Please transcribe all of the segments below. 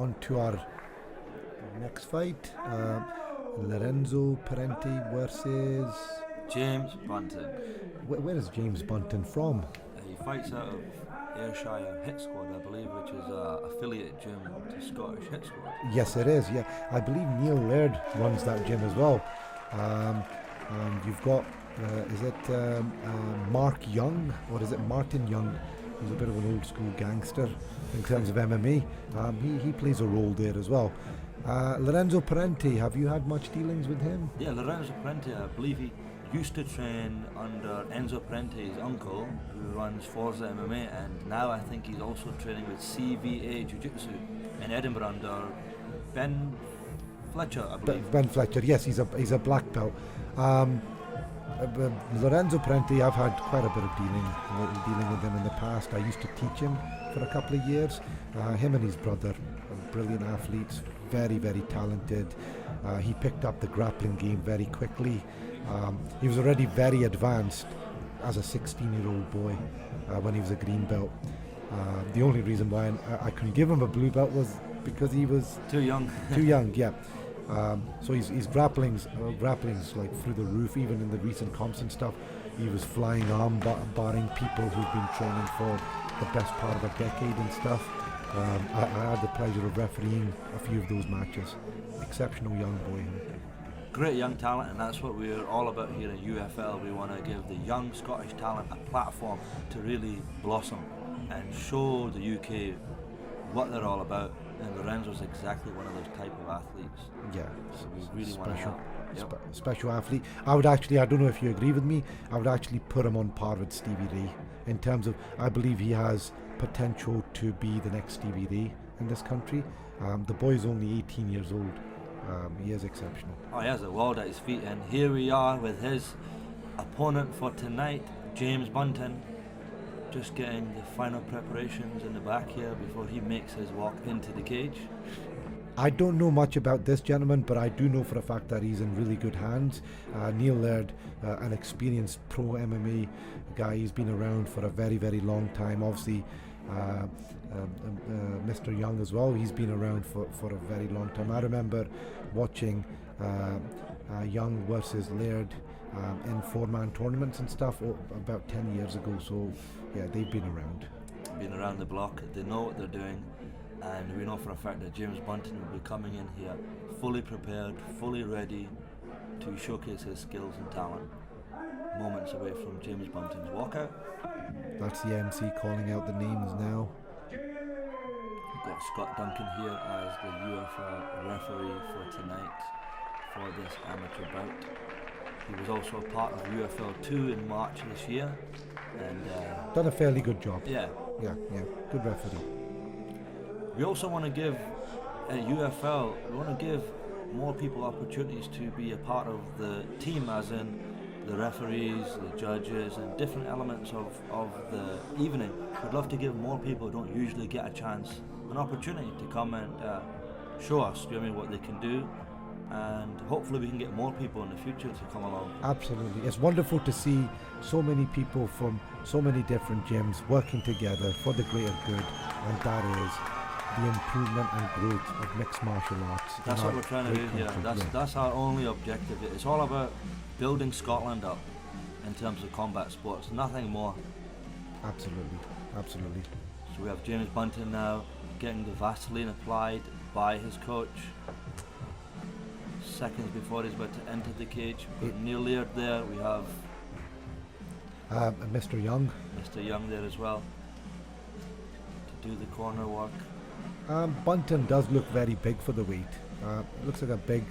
on to our next fight. Lorenzo Parente versus James Bunten. Where is James Bunten from? He fights out of Ayrshire Hit Squad, I believe, which is an affiliate gym to Scottish Hit Squad. Yes, it is. Yeah, I believe Neil Laird runs that gym as well. And you've got is it Mark Young or is it Martin Young? He's a bit of an old school gangster in terms of MMA. He plays a role there as well. Lorenzo Parente, have you had much dealings with him? Yeah, Lorenzo Parente, I believe he used to train under Enzo Parente's uncle, who runs Forza MMA, and now I think he's also training with CVA Jiu-Jitsu in Edinburgh under Ben Fletcher, I believe. Ben Fletcher, yes, he's a black belt. Lorenzo Parente, I've had quite a bit of dealing with him in the past. I used to teach him for a couple of years. Him and his brother, brilliant athletes, very, very talented. He picked up the grappling game very quickly. He was already very advanced as a 16-year-old boy when he was a green belt. The only reason why I couldn't give him a blue belt was because he was too young. Too young, yeah. So his grappling's like through the roof. Even in the recent comps and stuff, he was flying arm barring people who've been training for the best part of a decade and stuff. I had the pleasure of refereeing a few of those matches. Exceptional young boy. Great young talent, and that's what we're all about here at UFL. We want to give the young Scottish talent a platform to really blossom and show the UK what they're all about. And Lorenzo's exactly one of those type of athletes. Yeah, so we really want to help. Yep. Special athlete. I don't know if you agree with me, I would actually put him on par with Stevie Ray in terms of, I believe he has potential to be the next Stevie Ray in this country. The boy's only 18 years old. He is exceptional. Oh, he has a world at his feet, and here we are with his opponent for tonight, James Bunten, just getting the final preparations in the back here before he makes his walk into the cage. I don't know much about this gentleman, but I do know for a fact that he's in really good hands. Neil Laird, an experienced pro MMA guy, he's been around for a very, very long time. Obviously, Mr. Young as well, he's been around for a very long time. I remember watching Young versus Laird in four-man tournaments and stuff about 10 years ago, so yeah, they've been around. Been around the block, they know what they're doing, and we know for a fact that James Bunten will be coming in here fully prepared, fully ready to showcase his skills and talent. Moments away from James Bunten's walkout. That's the MC calling out the names now. We've got Scott Duncan here as the UFL referee for tonight for this amateur bout. He was also a part of UFL 2 in March this year, and done a fairly good job. Yeah, good referee. We also want to give at UFL, we want to give more people opportunities to be a part of the team, as in the referees, the judges, and different elements of the evening. We'd love to give more people who don't usually get a chance an opportunity to come and show us, what they can do, and hopefully we can get more people in the future to come along. Absolutely. It's wonderful to see so many people from so many different gyms working together for the greater good, and that is the improvement and growth of mixed martial arts. That's what we're trying to do here. That's our only objective. It's all about building Scotland up in terms of combat sports, nothing more. Absolutely. So we have James Bunten now getting the Vaseline applied by his coach seconds before he's about to enter the cage. Neil Laird there, we have Mr. Young. Mr. Young there as well to do the corner work. Bunten does look very big for the weight. Looks like a big,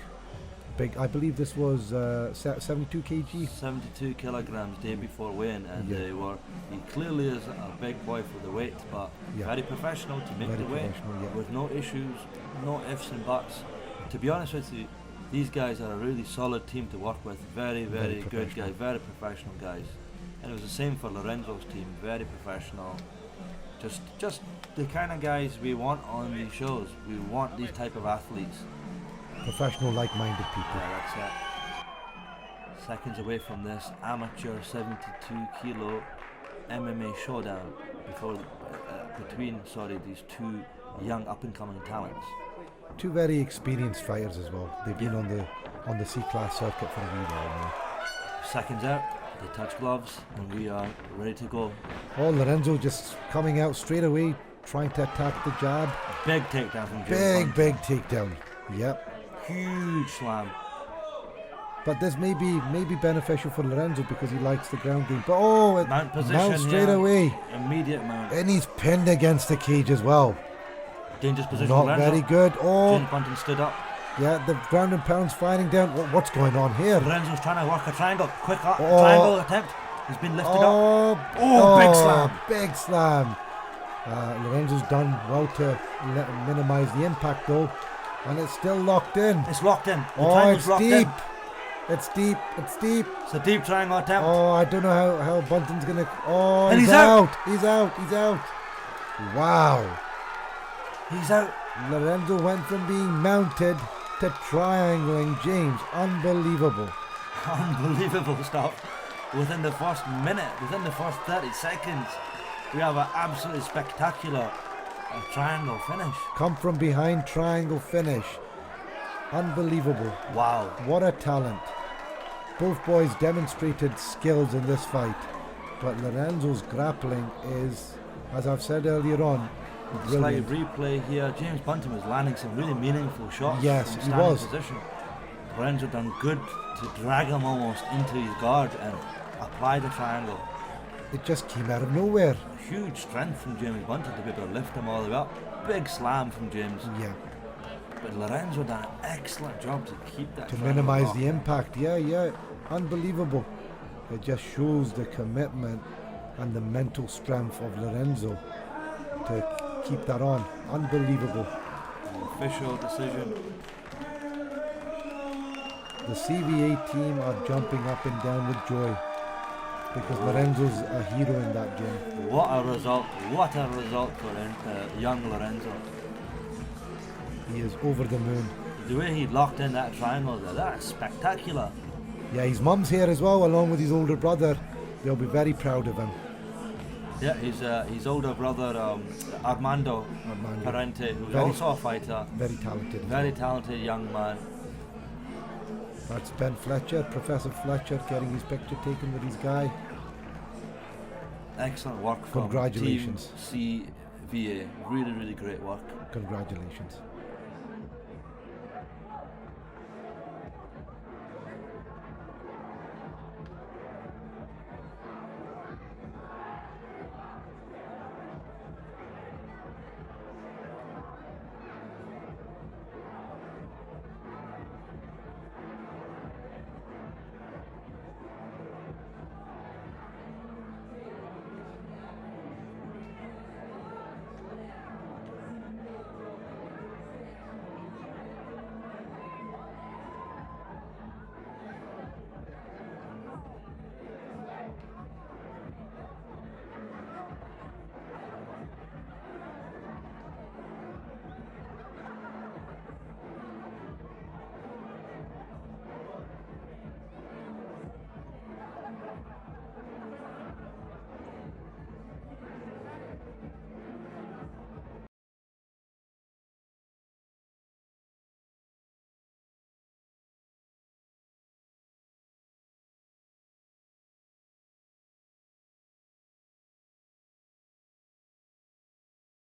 I believe this was 72 kg? 72 kilograms day before weigh-in, and he clearly is a big boy for the weight, but very professional to make the weight with no issues, no ifs and buts. To be honest with you, these guys are a really solid team to work with, very good guys, very professional guys. And it was the same for Lorenzo's team, very professional. Just the kind of guys we want on these shows. We want these type of athletes. Professional, like-minded people. Yeah, that's it. Seconds away from this amateur 72 kilo MMA showdown between these two young up-and-coming talents. Two very experienced fighters as well. They've been on the C-class circuit for a wee while now. Seconds out, they touch gloves, and we are ready to go. Oh, Lorenzo just coming out straight away, trying to attack the jab. Big takedown from James. Big takedown. Yep. Huge slam. But this may be beneficial for Lorenzo because he likes the ground game. But mount position, mount straight away. Immediate mount. And he's pinned against the cage as well. Dangerous position. Not Lorenzo. very good. Oh, James Bunten stood up. Yeah, the ground and pound's firing down. What's going on here? Lorenzo's trying to work a triangle. Quick triangle attempt. He's been lifted up. Big slam. Big slam. Lorenzo's done well to minimize the impact though. And it's still locked in. It's locked in. The triangle's locked deep. in. It's deep. It's a deep triangle attempt. Oh, I don't know how Bunten's gonna. Oh, and he's out. He's out. Wow. He's out. Lorenzo went from being mounted to triangling James. Unbelievable. Unbelievable stuff. Within the first minute, within the first 30 seconds, we have an absolutely spectacular triangle finish. Come from behind triangle finish. Unbelievable. Wow. What a talent. Both boys demonstrated skills in this fight. But Lorenzo's grappling is, as I've said earlier on, brilliant. Slight replay here. James Bunten was landing some really meaningful shots. Yes, from he standing was. Position. Lorenzo done good to drag him almost into his guard and apply the triangle. It just came out of nowhere. Huge strength from James Bunten to be able to lift him all the way up. Big slam from James. Yeah. But Lorenzo done an excellent job to keep that. To minimize the impact. Yeah. Unbelievable. It just shows the commitment and the mental strength of Lorenzo to keep that on. Unbelievable. Official decision. The CVA team are jumping up and down with joy because Lorenzo's a hero in that gym. What a result for young Lorenzo. He is over the moon. The way he locked in that triangle, that's spectacular. Yeah, his mum's here as well, along with his older brother. They'll be very proud of him. Yeah, his older brother, Armando Parente, who's also a fighter. Very talented. Very talented young man. That's Ben Fletcher, Professor Fletcher, getting his picture taken with his guy. Excellent work from Congratulations. Team CVA. Really, really great work. Congratulations.